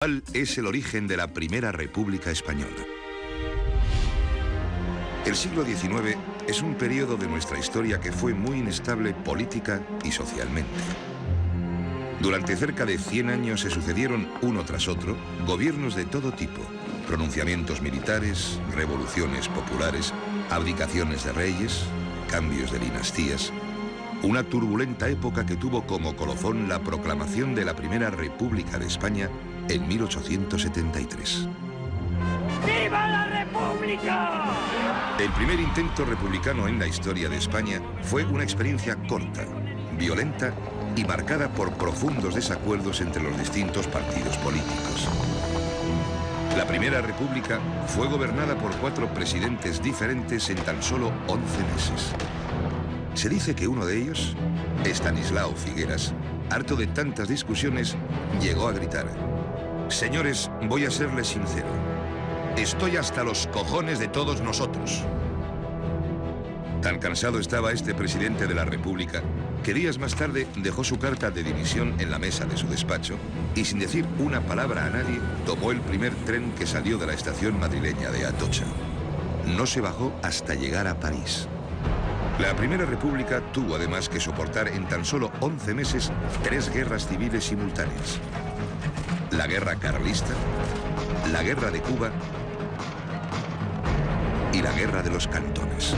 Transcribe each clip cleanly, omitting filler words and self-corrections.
¿Cuál es el origen de la Primera República Española? El siglo XIX es un periodo de nuestra historia que fue muy inestable política y socialmente. Durante cerca de 100 años se sucedieron, uno tras otro, gobiernos de todo tipo, pronunciamientos militares, revoluciones populares, abdicaciones de reyes, cambios de dinastías. Una turbulenta época que tuvo como colofón la proclamación de la Primera República de España en 1873. ¡Viva la República! El primer intento republicano en la historia de España fue una experiencia corta, violenta y marcada por profundos desacuerdos entre los distintos partidos políticos. La Primera República fue gobernada por 4 presidentes diferentes en tan solo 11 meses. Se dice que uno de ellos, Estanislao Figueras, harto de tantas discusiones, llegó a gritar: «Señores, voy a serles sincero. Estoy hasta los cojones de todos nosotros». Tan cansado estaba este presidente de la República que días más tarde dejó su carta de dimisión en la mesa de su despacho y, sin decir una palabra a nadie, tomó el primer tren que salió de la estación madrileña de Atocha. No se bajó hasta llegar a París. La Primera República tuvo además que soportar en tan solo 11 meses 3 guerras civiles simultáneas: la Guerra Carlista, la Guerra de Cuba y la Guerra de los Cantones.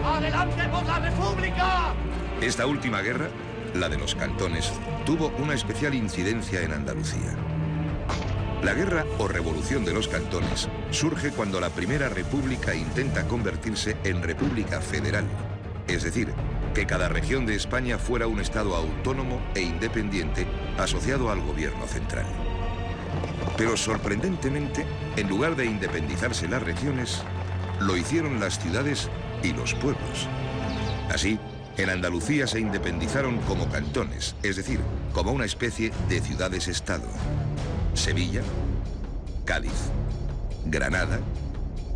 ¡Adelante por la República! Esta última guerra, la de los Cantones, tuvo una especial incidencia en Andalucía. La guerra o revolución de los cantones surge cuando la Primera República intenta convertirse en República Federal, es decir, que cada región de España fuera un estado autónomo e independiente asociado al gobierno central. Pero sorprendentemente, en lugar de independizarse las regiones, lo hicieron las ciudades y los pueblos. Así, en Andalucía se independizaron como cantones, es decir, como una especie de ciudades-estado: Sevilla, Cádiz, Granada,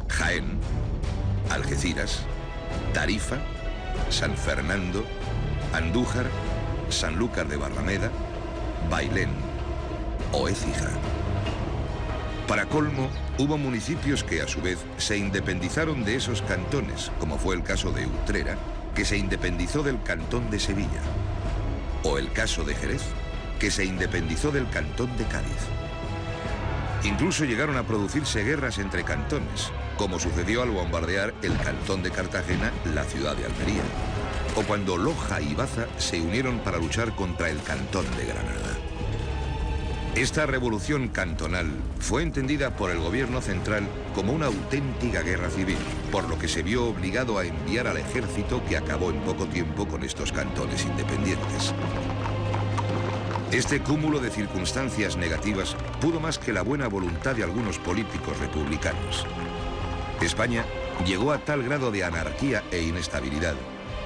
Jaén, Algeciras, Tarifa, San Fernando, Andújar, Sanlúcar de Barrameda, Bailén o Écija. Para colmo, hubo municipios que a su vez se independizaron de esos cantones, como fue el caso de Utrera, que se independizó del cantón de Sevilla, o el caso de Jerez, que se independizó del cantón de Cádiz. Incluso llegaron a producirse guerras entre cantones, como sucedió al bombardear el cantón de Cartagena la ciudad de Almería, o cuando Loja y Baza se unieron para luchar contra el cantón de Granada. Esta revolución cantonal fue entendida por el gobierno central como una auténtica guerra civil, por lo que se vio obligado a enviar al ejército, que acabó en poco tiempo con estos cantones independientes. Este cúmulo de circunstancias negativas pudo más que la buena voluntad de algunos políticos republicanos. España llegó a tal grado de anarquía e inestabilidad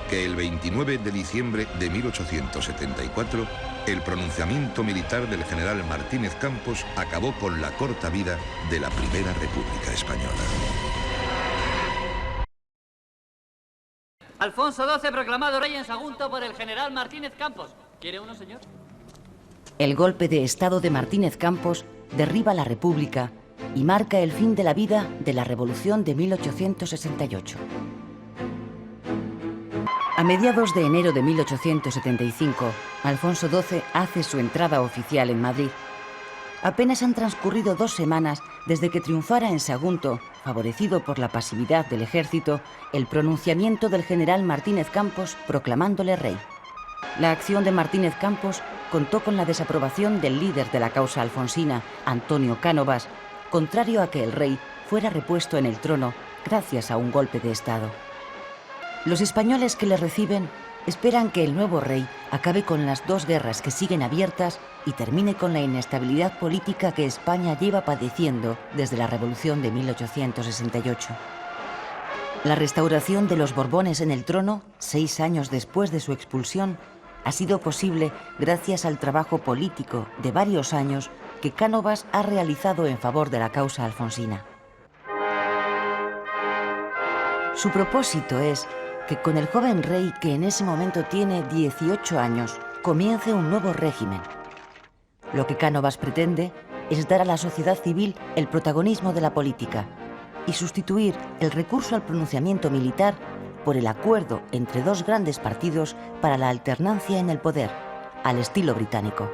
que el 29 de diciembre de 1874, el pronunciamiento militar del general Martínez Campos acabó con la corta vida de la Primera República Española. Alfonso XII proclamado rey en Sagunto por el general Martínez Campos. ¿Quiere uno, señor? El golpe de Estado de Martínez Campos derriba la República y marca el fin de la vida de la Revolución de 1868. A mediados de enero de 1875, Alfonso XII hace su entrada oficial en Madrid. Apenas han transcurrido 2 semanas desde que triunfara en Sagunto, favorecido por la pasividad del ejército, el pronunciamiento del general Martínez Campos proclamándole rey. La acción de Martínez Campos contó con la desaprobación del líder de la causa alfonsina, Antonio Cánovas, contrario a que el rey fuera repuesto en el trono gracias a un golpe de Estado. Los españoles que le reciben esperan que el nuevo rey acabe con las 2 guerras que siguen abiertas y termine con la inestabilidad política que España lleva padeciendo desde la Revolución de 1868. La restauración de los Borbones en el trono, 6 años después de su expulsión, ha sido posible gracias al trabajo político de varios años que Cánovas ha realizado en favor de la causa alfonsina. Su propósito es que con el joven rey, que en ese momento tiene 18 años, comience un nuevo régimen. Lo que Cánovas pretende es dar a la sociedad civil el protagonismo de la política y sustituir el recurso al pronunciamiento militar por el acuerdo entre dos grandes partidos para la alternancia en el poder, al estilo británico.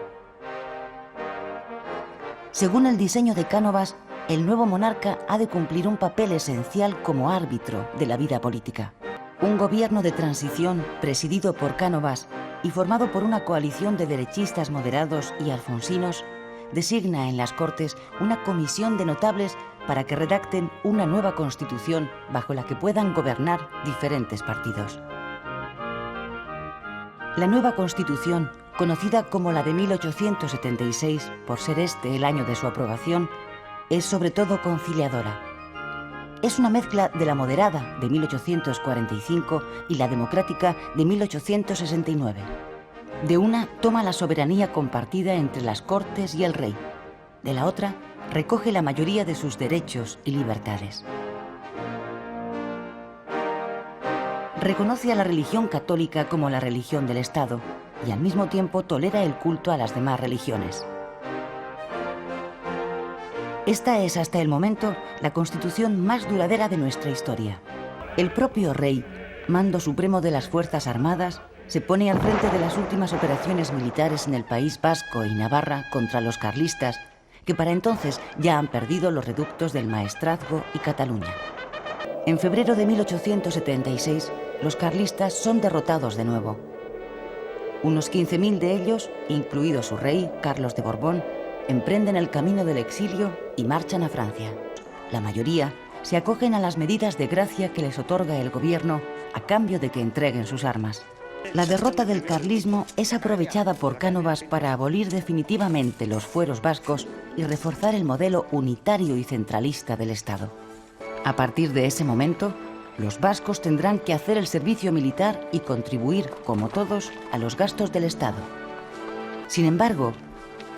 Según el diseño de Cánovas, el nuevo monarca ha de cumplir un papel esencial como árbitro de la vida política. Un gobierno de transición presidido por Cánovas y formado por una coalición de derechistas moderados y alfonsinos designa en las Cortes una comisión de notables para que redacten una nueva constitución bajo la que puedan gobernar diferentes partidos. La nueva constitución, conocida como la de 1876 por ser este el año de su aprobación, es sobre todo conciliadora. Es una mezcla de la moderada de 1845 y la democrática de 1869. De una toma la soberanía compartida entre las Cortes y el rey. De la otra recoge la mayoría de sus derechos y libertades. Reconoce a la religión católica como la religión del Estado y al mismo tiempo tolera el culto a las demás religiones. Esta es hasta el momento la constitución más duradera de nuestra historia. El propio rey, mando supremo de las Fuerzas Armadas, se pone al frente de las últimas operaciones militares en el País Vasco y Navarra contra los carlistas, que para entonces ya han perdido los reductos del Maestrazgo y Cataluña. En febrero de 1876, los carlistas son derrotados de nuevo. Unos 15.000 de ellos, incluido su rey, Carlos de Borbón, emprenden el camino del exilio y marchan a Francia. La mayoría se acogen a las medidas de gracia que les otorga el gobierno a cambio de que entreguen sus armas. La derrota del carlismo es aprovechada por Cánovas para abolir definitivamente los fueros vascos y reforzar el modelo unitario y centralista del Estado. A partir de ese momento, los vascos tendrán que hacer el servicio militar y contribuir, como todos, a los gastos del Estado. Sin embargo,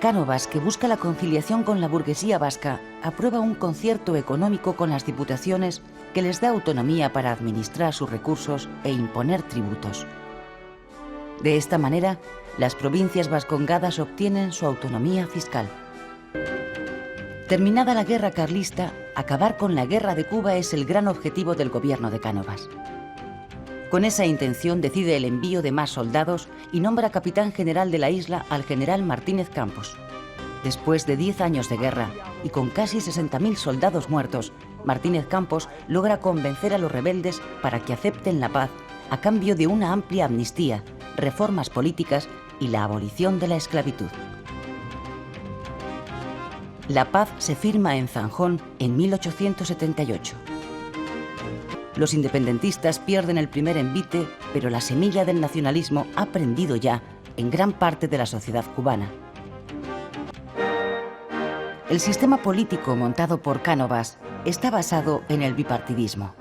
Cánovas, que busca la conciliación con la burguesía vasca, aprueba un concierto económico con las diputaciones que les da autonomía para administrar sus recursos e imponer tributos. De esta manera, las provincias vascongadas obtienen su autonomía fiscal. Terminada la guerra carlista, acabar con la guerra de Cuba es el gran objetivo del gobierno de Cánovas. Con esa intención decide el envío de más soldados y nombra capitán general de la isla al general Martínez Campos. Después de 10 años de guerra y con casi 60.000 soldados muertos, Martínez Campos logra convencer a los rebeldes para que acepten la paz a cambio de una amplia amnistía, reformas políticas y la abolición de la esclavitud. La paz se firma en Zanjón en 1878. Los independentistas pierden el primer envite, pero la semilla del nacionalismo ha prendido ya en gran parte de la sociedad cubana. El sistema político montado por Cánovas está basado en el bipartidismo.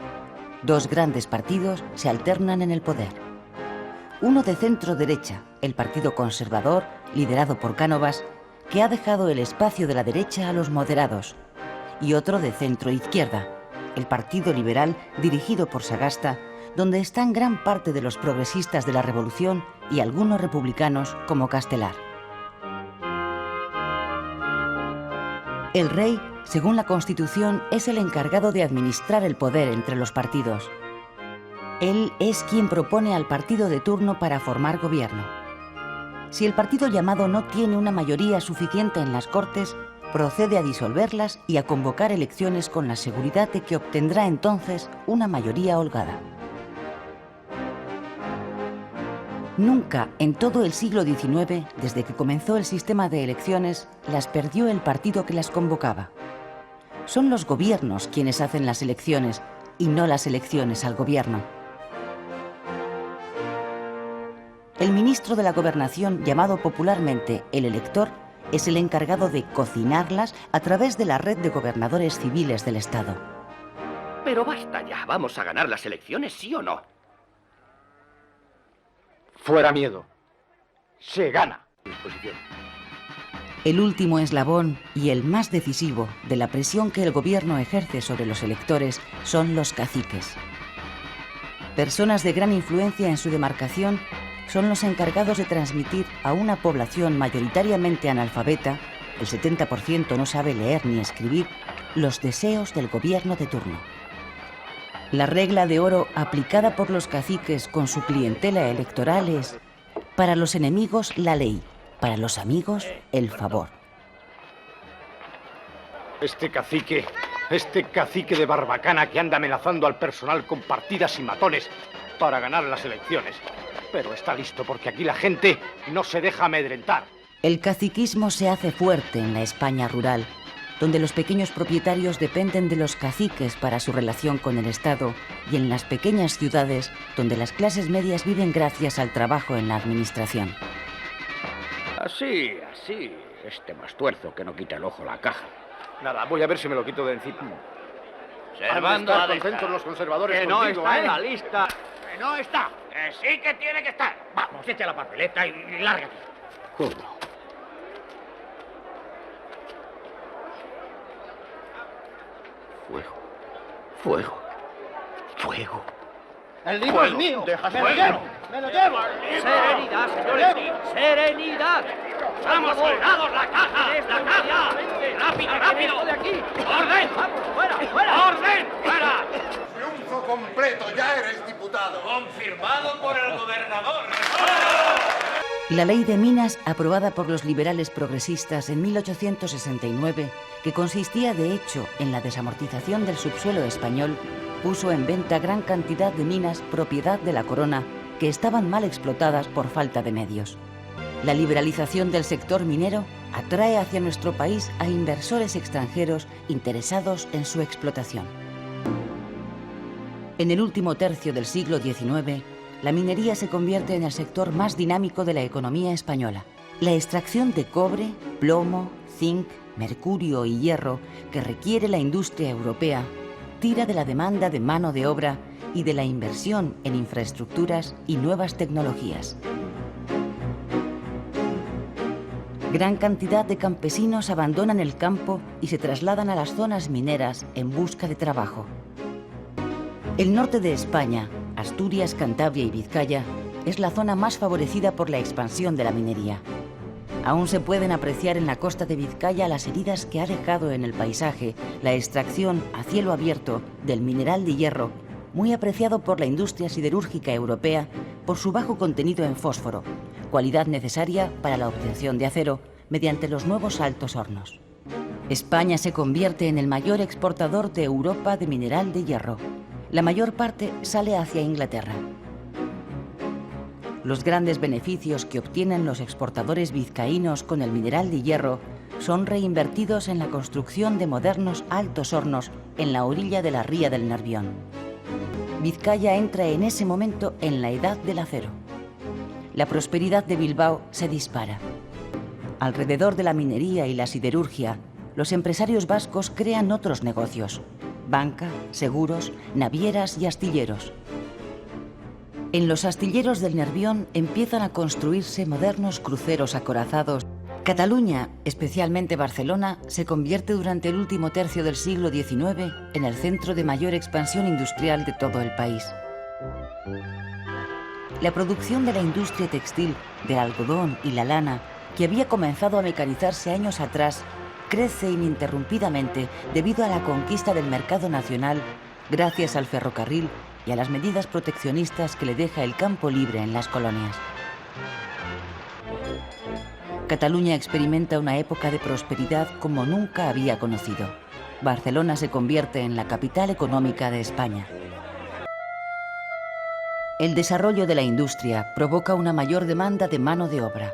Dos grandes partidos se alternan en el poder. Uno de centro-derecha, el Partido Conservador, liderado por Cánovas, que ha dejado el espacio de la derecha a los moderados, y otro de centro-izquierda, el Partido Liberal, dirigido por Sagasta, donde están gran parte de los progresistas de la Revolución y algunos republicanos como Castelar. El rey, según la Constitución, es el encargado de administrar el poder entre los partidos. Él es quien propone al partido de turno para formar gobierno. Si el partido llamado no tiene una mayoría suficiente en las Cortes, procede a disolverlas y a convocar elecciones con la seguridad de que obtendrá entonces una mayoría holgada. Nunca en todo el siglo XIX, desde que comenzó el sistema de elecciones, las perdió el partido que las convocaba. Son los gobiernos quienes hacen las elecciones y no las elecciones al gobierno. El ministro de la Gobernación, llamado popularmente el elector, es el encargado de cocinarlas a través de la red de gobernadores civiles del Estado. Pero basta ya, ¿vamos a ganar las elecciones, sí o no? Fuera miedo. Se gana. El último eslabón y el más decisivo de la presión que el gobierno ejerce sobre los electores son los caciques. Personas de gran influencia en su demarcación son los encargados de transmitir a una población mayoritariamente analfabeta, el 70% no sabe leer ni escribir, los deseos del gobierno de turno. La regla de oro aplicada por los caciques con su clientela electoral es: para los enemigos la ley, para los amigos el favor. Este cacique de Barbacana que anda amenazando al personal con partidas y matones para ganar las elecciones. Pero está listo porque aquí la gente no se deja amedrentar. El caciquismo se hace fuerte en la España rural, donde los pequeños propietarios dependen de los caciques para su relación con el Estado, y en las pequeñas ciudades, donde las clases medias viven gracias al trabajo en la administración. Así. Este más tuerzo que no quita el ojo a la caja. Nada, voy a ver si me lo quito de encima. Servando Han de ha de estar contentos estar. los conservadores Que no contigo, está en ¿eh? la lista. Que no está. Que sí que tiene que estar. Vamos, echa la papeleta y lárgate. Fuego. El libro es mío. Deja Me lo fuego. llevo. Me lo llevo. Serenidad, señores. Serenidad. ¡Vamos, soldados! ¡La caja! ¡La caja! ¡Rápido! ¡De aquí! ¡Orden! ¡Vamos, fuera! ¡Orden! ¡Fuera! Triunfo completo, ya eres diputado. Confirmado por el gobernador. La ley de minas, aprobada por los liberales progresistas en 1869, que consistía de hecho en la desamortización del subsuelo español, puso en venta gran cantidad de minas propiedad de la corona que estaban mal explotadas por falta de medios. La liberalización del sector minero atrae hacia nuestro país a inversores extranjeros interesados en su explotación. En el último tercio del siglo XIX, la minería se convierte en el sector más dinámico de la economía española. La extracción de cobre, plomo, zinc, mercurio y hierro que requiere la industria europea tira de la demanda de mano de obra y de la inversión en infraestructuras y nuevas tecnologías. Gran cantidad de campesinos abandonan el campo y se trasladan a las zonas mineras en busca de trabajo. El norte de España, Asturias, Cantabria y Vizcaya, es la zona más favorecida por la expansión de la minería. Aún se pueden apreciar en la costa de Vizcaya las heridas que ha dejado en el paisaje la extracción a cielo abierto del mineral de hierro, muy apreciado por la industria siderúrgica europea por su bajo contenido en fósforo, cualidad necesaria para la obtención de acero mediante los nuevos altos hornos. España se convierte en el mayor exportador de Europa de mineral de hierro. La mayor parte sale hacia Inglaterra. Los grandes beneficios que obtienen los exportadores vizcaínos con el mineral de hierro son reinvertidos en la construcción de modernos altos hornos en la orilla de la ría del Nervión. Vizcaya entra en ese momento en la edad del acero. La prosperidad de Bilbao se dispara. Alrededor de la minería y la siderurgia, los empresarios vascos crean otros negocios: banca, seguros, navieras y astilleros. En los astilleros del Nervión empiezan a construirse modernos cruceros acorazados. Cataluña, especialmente Barcelona, se convierte durante el último tercio del siglo XIX en el centro de mayor expansión industrial de todo el país. La producción de la industria textil, del algodón y la lana, que había comenzado a mecanizarse años atrás, crece ininterrumpidamente debido a la conquista del mercado nacional, gracias al ferrocarril y a las medidas proteccionistas que le deja el campo libre en las colonias. Cataluña experimenta una época de prosperidad como nunca había conocido. Barcelona se convierte en la capital económica de España. El desarrollo de la industria provoca una mayor demanda de mano de obra.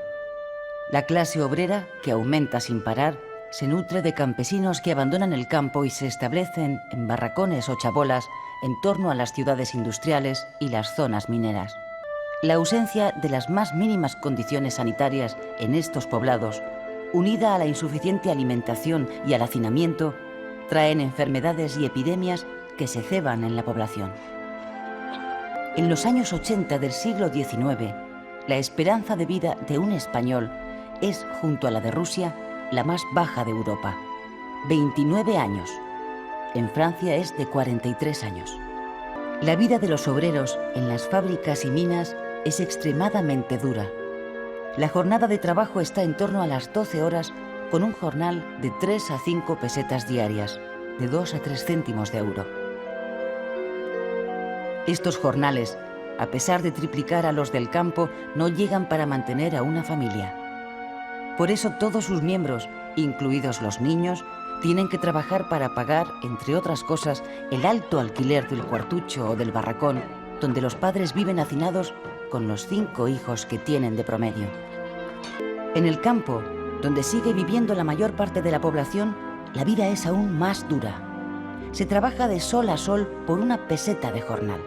La clase obrera, que aumenta sin parar, se nutre de campesinos que abandonan el campo y se establecen en barracones o chabolas en torno a las ciudades industriales y las zonas mineras. La ausencia de las más mínimas condiciones sanitarias en estos poblados, unida a la insuficiente alimentación y al hacinamiento, traen enfermedades y epidemias que se ceban en la población. En los años 80 del siglo XIX, la esperanza de vida de un español es, junto a la de Rusia, la más baja de Europa, 29 años. En Francia es de 43 años. La vida de los obreros en las fábricas y minas es extremadamente dura. La jornada de trabajo está en torno a las 12 horas, con un jornal de 3 a 5 pesetas diarias, de 2 a 3 céntimos de euro. Estos jornales, a pesar de triplicar a los del campo, no llegan para mantener a una familia. Por eso todos sus miembros, incluidos los niños, tienen que trabajar para pagar, entre otras cosas, el alto alquiler del cuartucho o del barracón, donde los padres viven hacinados con los 5 hijos que tienen de promedio. En el campo, donde sigue viviendo la mayor parte de la población, la vida es aún más dura. Se trabaja de sol a sol por una peseta de jornal.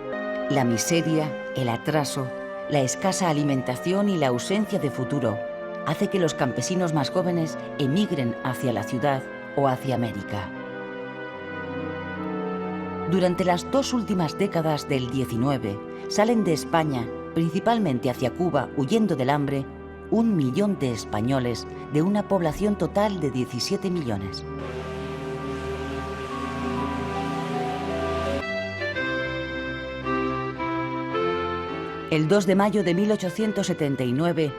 La miseria, el atraso, la escasa alimentación y la ausencia de futuro hace que los campesinos más jóvenes emigren hacia la ciudad o hacia América. Durante las 2 últimas décadas del 19, salen de España, principalmente hacia Cuba, huyendo del hambre, 1 millón de españoles de una población total de 17 millones. El 2 de mayo de 1879,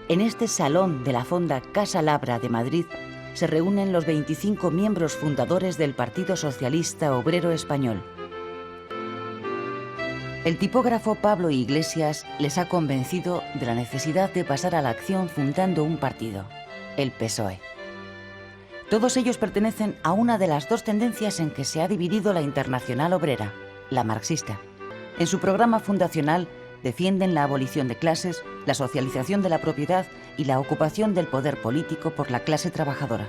en este salón de la Fonda Casa Labra de Madrid, se reúnen los 25 miembros fundadores del Partido Socialista Obrero Español. El tipógrafo Pablo Iglesias les ha convencido de la necesidad de pasar a la acción fundando un partido, el PSOE. Todos ellos pertenecen a una de las 2 tendencias en que se ha dividido la Internacional Obrera, la marxista. En su programa fundacional defienden la abolición de clases, la socialización de la propiedad y la ocupación del poder político por la clase trabajadora.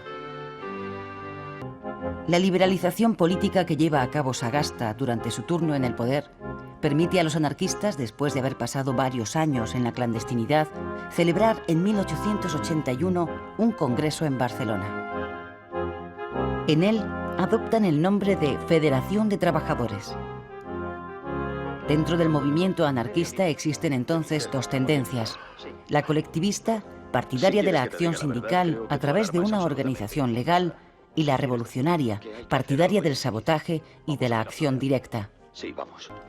La liberalización política que lleva a cabo Sagasta durante su turno en el poder permite a los anarquistas, después de haber pasado varios años en la clandestinidad, celebrar en 1881 un congreso en Barcelona. En él adoptan el nombre de Federación de Trabajadores. Dentro del movimiento anarquista existen entonces 2 tendencias: la colectivista, partidaria de la acción sindical a través de una organización legal, y la revolucionaria, partidaria del sabotaje y de la acción directa.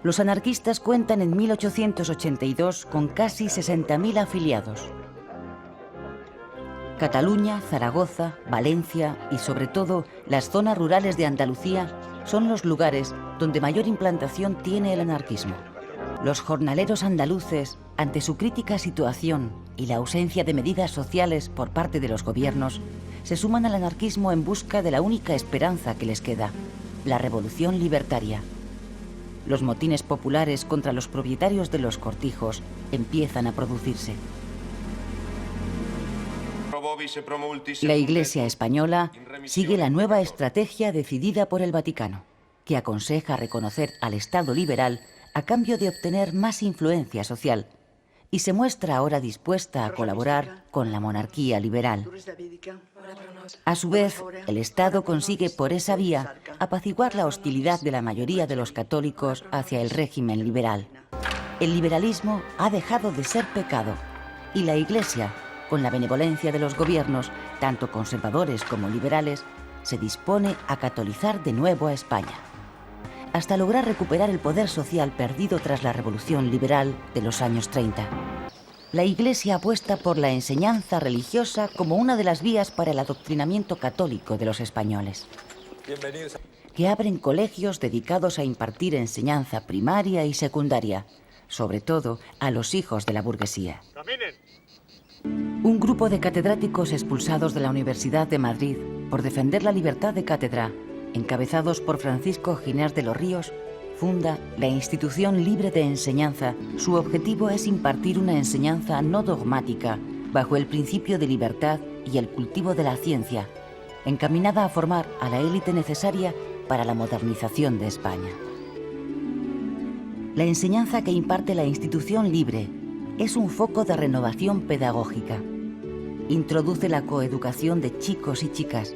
Los anarquistas cuentan en 1882 con casi 60.000 afiliados. Cataluña, Zaragoza, Valencia y sobre todo las zonas rurales de Andalucía son los lugares donde mayor implantación tiene el anarquismo. Los jornaleros andaluces, ante su crítica situación y la ausencia de medidas sociales por parte de los gobiernos, se suman al anarquismo en busca de la única esperanza que les queda, la revolución libertaria. Los motines populares contra los propietarios de los cortijos empiezan a producirse. La Iglesia española sigue la nueva estrategia decidida por el Vaticano, que aconseja reconocer al Estado liberal a cambio de obtener más influencia social, y se muestra ahora dispuesta a colaborar con la monarquía liberal. A su vez, el Estado consigue por esa vía apaciguar la hostilidad de la mayoría de los católicos hacia el régimen liberal. El liberalismo ha dejado de ser pecado y la Iglesia, con la benevolencia de los gobiernos, tanto conservadores como liberales, se dispone a catolizar de nuevo a España, hasta lograr recuperar el poder social perdido tras la Revolución Liberal de los años 30. La Iglesia apuesta por la enseñanza religiosa como una de las vías para el adoctrinamiento católico de los españoles, que abren colegios dedicados a impartir enseñanza primaria y secundaria, sobre todo a los hijos de la burguesía. Un grupo de catedráticos expulsados de la Universidad de Madrid por defender la libertad de cátedra, encabezados por Francisco Ginés de los Ríos, funda la Institución Libre de Enseñanza. Su objetivo es impartir una enseñanza no dogmática, bajo el principio de libertad y el cultivo de la ciencia, encaminada a formar a la élite necesaria para la modernización de España. La enseñanza que imparte la Institución Libre es un foco de renovación pedagógica. Introduce la coeducación de chicos y chicas,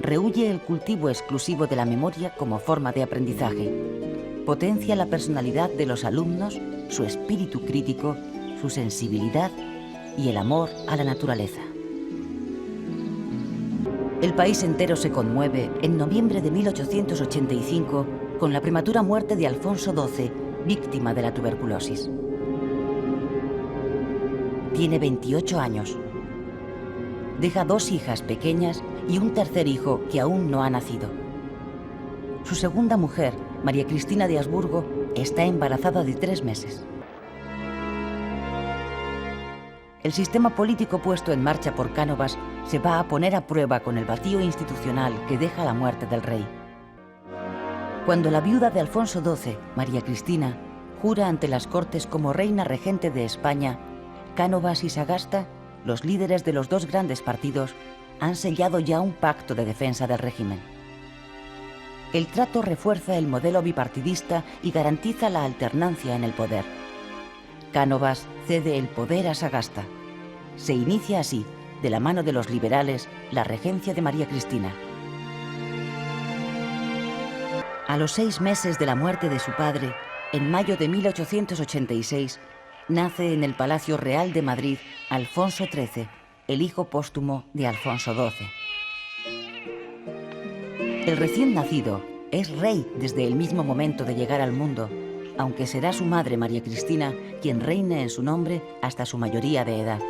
rehúye el cultivo exclusivo de la memoria como forma de aprendizaje, potencia la personalidad de los alumnos, su espíritu crítico, su sensibilidad y el amor a la naturaleza. El país entero se conmueve en noviembre de 1885 con la prematura muerte de Alfonso XII, víctima de la tuberculosis. tiene 28 años. Deja 2 hijas pequeñas y un tercer hijo que aún no ha nacido. Su segunda mujer, María Cristina de Habsburgo, está embarazada de 3 meses. El sistema político puesto en marcha por Cánovas se va a poner a prueba con el vacío institucional que deja la muerte del rey. Cuando la viuda de Alfonso XII, María Cristina, jura ante las Cortes como reina regente de España, Cánovas y Sagasta, los líderes de los 2 grandes partidos, han sellado ya un pacto de defensa del régimen. El trato refuerza el modelo bipartidista y garantiza la alternancia en el poder. Cánovas cede el poder a Sagasta. Se inicia así, de la mano de los liberales, la regencia de María Cristina. A los 6 meses de la muerte de su padre, en mayo de 1886, nace en el Palacio Real de Madrid Alfonso XIII, el hijo póstumo de Alfonso XII. El recién nacido es rey desde el mismo momento de llegar al mundo, aunque será su madre María Cristina quien reine en su nombre hasta su mayoría de edad.